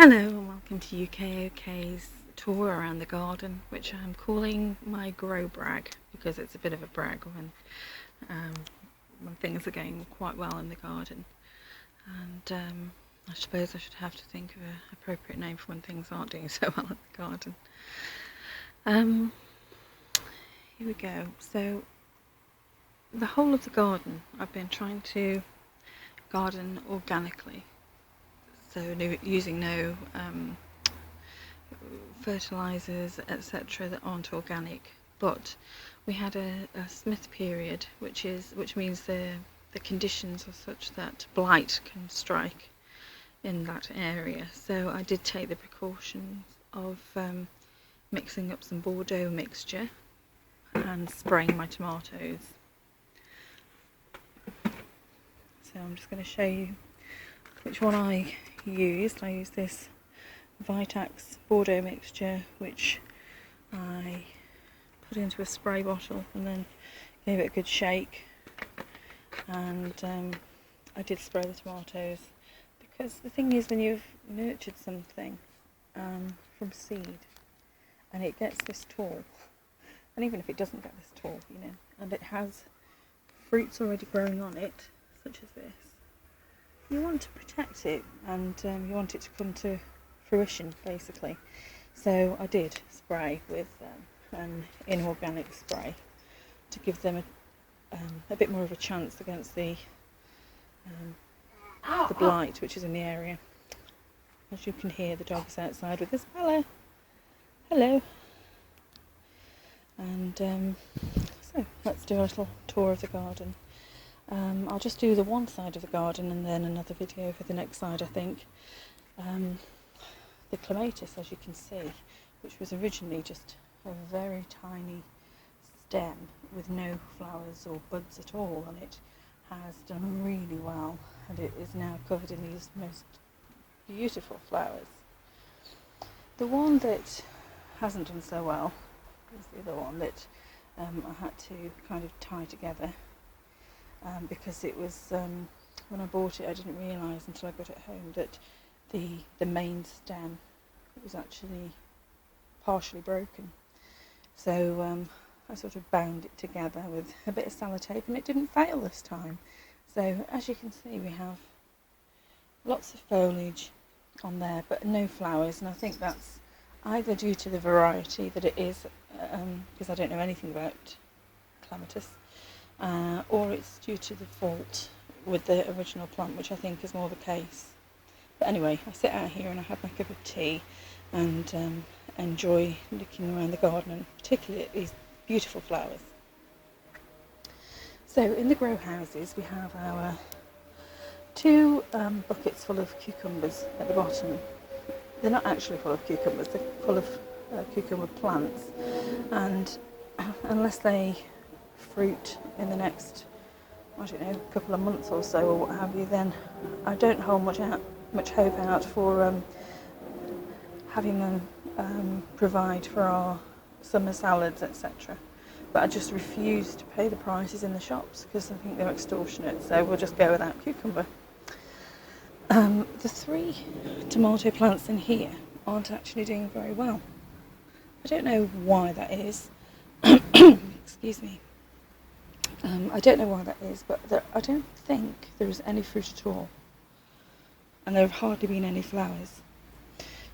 Hello and welcome to UK's tour around the garden, which I'm calling my grow brag because it's a bit of a brag when things are going quite well in the garden. And I suppose I should have to think of an appropriate name for when things aren't doing so well in the garden. Here we go. So the whole of the garden I've been trying to garden organically. So using no fertilisers, etc. that aren't organic. But we had a Smith period, which means the conditions are such that blight can strike in that area. So I did take the precautions of mixing up some Bordeaux mixture and spraying my tomatoes. So I'm just going to show you which one I used. I used this Vitax Bordeaux mixture, which I put into a spray bottle and then gave it a good shake, and I did spray the tomatoes, because the thing is, when you've nurtured something from seed and it gets this tall, and even if it doesn't get this tall, and it has fruits already growing on it, such as this, you want to protect it, and you want it to come to fruition, basically. So I did spray with an inorganic spray to give them a bit more of a chance against the blight which is in the area. As you can hear, the dog is outside with his fella. Hello. And so let's do a little tour of the garden. I'll just do the one side of the garden and then another video for the next side, I think. The clematis, as you can see, which was originally just a very tiny stem with no flowers or buds at all on it, has done really well, and it is now covered in these most beautiful flowers. The one that hasn't done so well is the other one that I had to kind of tie together. Because it was, when I bought it, I didn't realise until I got it home that the main stem was actually partially broken. So I sort of bound it together with a bit of sellotape, and it didn't fail this time. So as you can see, we have lots of foliage on there but no flowers, and I think that's either due to the variety that it is, because I don't know anything about clematis, or it's due to the fault with the original plant, which I think is more the case. But anyway, I sit out here and I have my cup of tea and enjoy looking around the garden, and particularly at these beautiful flowers. So in the grow houses we have our two buckets full of cucumbers at the bottom. They're not actually full of cucumbers, they're full of cucumber plants, and unless they fruit in the next, I don't know, couple of months or so or what have you, then I don't hold much hope out for having them provide for our summer salads, etc. But I just refuse to pay the prices in the shops because I think they're extortionate, so we'll just go without cucumber. The three tomato plants in here aren't actually doing very well. I don't know why that is. Excuse me. I don't know why that is, but I don't think there is any fruit at all, and there have hardly been any flowers.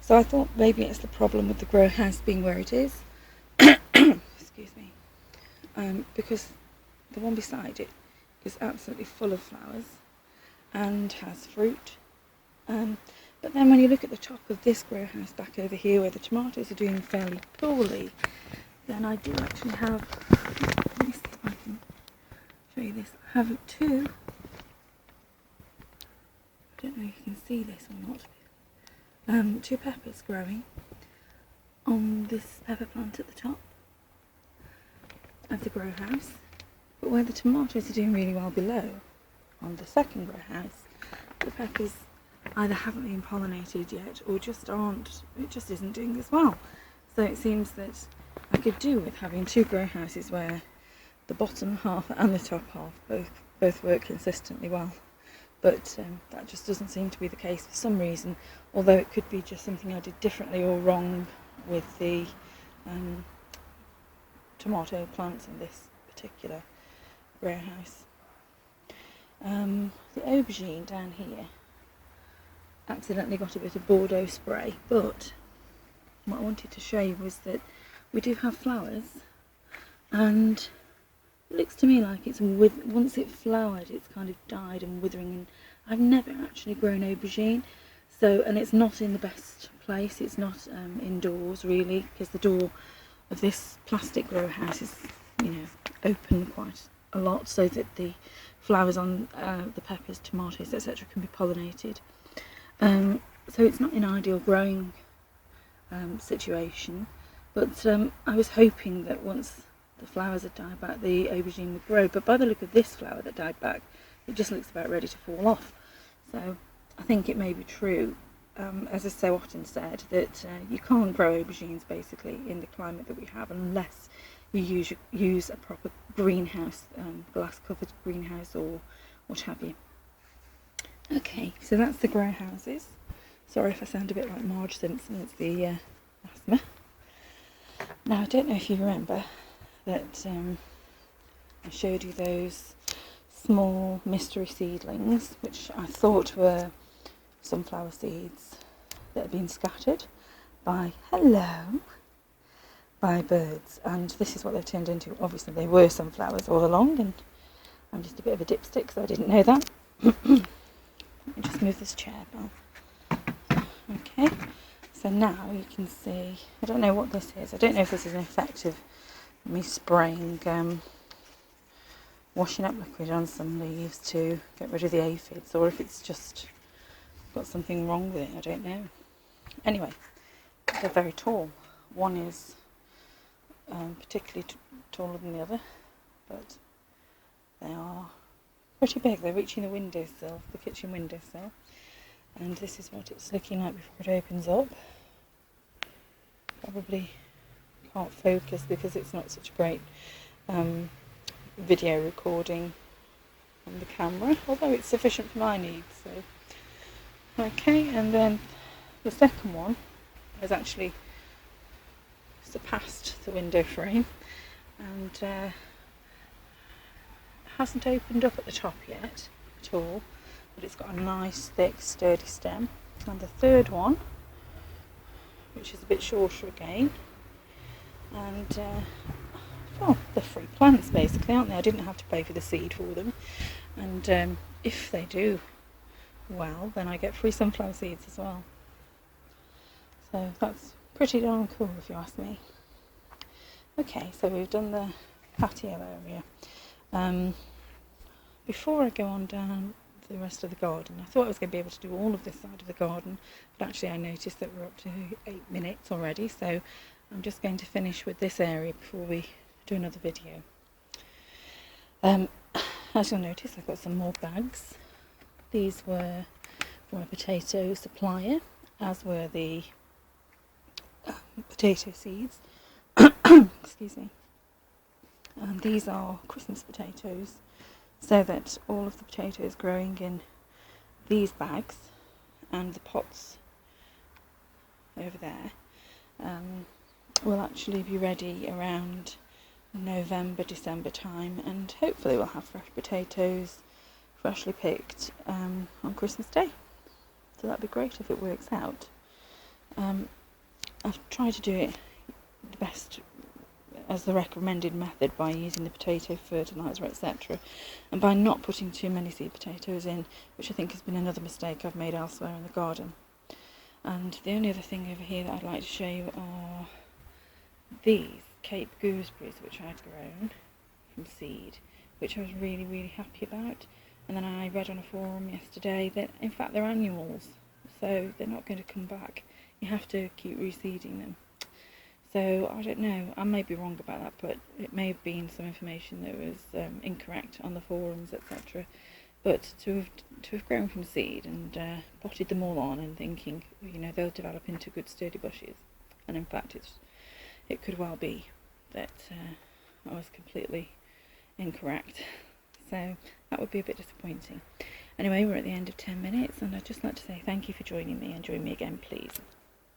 So I thought maybe it's the problem with the grow house being where it is. Excuse me. Because the one beside it is absolutely full of flowers and has fruit. But then when you look at the top of this grow house back over here, where the tomatoes are doing fairly poorly, then I do actually have, let me see if I can show you this. I have two, I don't know if you can see this or not, two peppers growing on this pepper plant at the top of the grow house, but where the tomatoes are doing really well below, on the second grow house, the peppers either haven't been pollinated yet or just aren't, it just isn't doing as well. So it seems that I could do with having two grow houses where the bottom half and the top half both work consistently well. but that just doesn't seem to be the case for some reason, although it could be just something I did differently or wrong with the tomato plants in this particular grow house. The aubergine down here accidentally got a bit of Bordeaux spray, but what I wanted to show you was that we do have flowers, and it looks to me like it's once it flowered it's kind of died and withering, and I've never actually grown aubergine, so, and it's not in the best place, it's not indoors really, because the door of this plastic grow house is, you know, open quite a lot so that the flowers on the peppers, tomatoes, etc. can be pollinated. So it's not an ideal growing situation, but I was hoping that once the flowers had died back the aubergine would grow, but by the look of this flower that died back, it just looks about ready to fall off. So I think it may be true, as I so often said, that you can't grow aubergines basically in the climate that we have unless you use a proper greenhouse, glass covered greenhouse or what have you. Okay, so that's the grow houses. Sorry if I sound a bit like Marge Simpson, it's the asthma. Now I don't know if you remember that I showed you those small mystery seedlings which I thought were sunflower seeds that had been scattered by birds, and this is what they've turned into. Obviously they were sunflowers all along, and I'm just a bit of a dipstick, so I didn't know that. Let me just move this chair back. Okay, so now you can see, I don't know what this is, I don't know if this is an effect of me spraying washing up liquid on some leaves to get rid of the aphids, or if it's just got something wrong with it, I don't know. Anyway, they're very tall. One is particularly taller than the other, but they are pretty big. They're reaching the windowsill, the kitchen windowsill, and this is what it's looking like before it opens up. Probably can't focus because it's not such a great video recording on the camera, although it's sufficient for my needs. So okay, and then the second one has actually surpassed the window frame and hasn't opened up at the top yet at all, but it's got a nice thick sturdy stem. And the third one, which is a bit shorter again, and well, they're free plants basically, aren't they? I didn't have to pay for the seed for them, and if they do well, then I get free sunflower seeds as well. So that's pretty darn cool if you ask me. Okay, so we've done the patio area. Before I go on down the rest of the garden, I thought I was going to be able to do all of this side of the garden, but actually I noticed that we're up to 8 minutes already, so I'm just going to finish with this area before we do another video. As you'll notice, I've got some more bags. These were from a potato supplier, as were the potato seeds. Excuse me. And these are Christmas potatoes, so that all of the potatoes growing in these bags and the pots over there will actually be ready around November, December time, and hopefully we'll have fresh potatoes freshly picked on Christmas Day. So that'd be great if it works out. I've tried to do it the best as the recommended method by using the potato fertiliser, etc., and by not putting too many seed potatoes in, which I think has been another mistake I've made elsewhere in the garden. And the only other thing over here that I'd like to show you are these Cape gooseberries, which I'd grown from seed, which I was really, really happy about. And then I read on a forum yesterday that in fact they're annuals, so they're not going to come back. You have to keep reseeding them. So I don't know, I may be wrong about that, but it may have been some information that was incorrect on the forums, etc. But to have grown from seed and potted them all on and thinking, you know, they'll develop into good sturdy bushes, and in fact it could well be that I was completely incorrect. So that would be a bit disappointing. Anyway, we're at the end of 10 minutes, and I'd just like to say thank you for joining me, and join me again, please.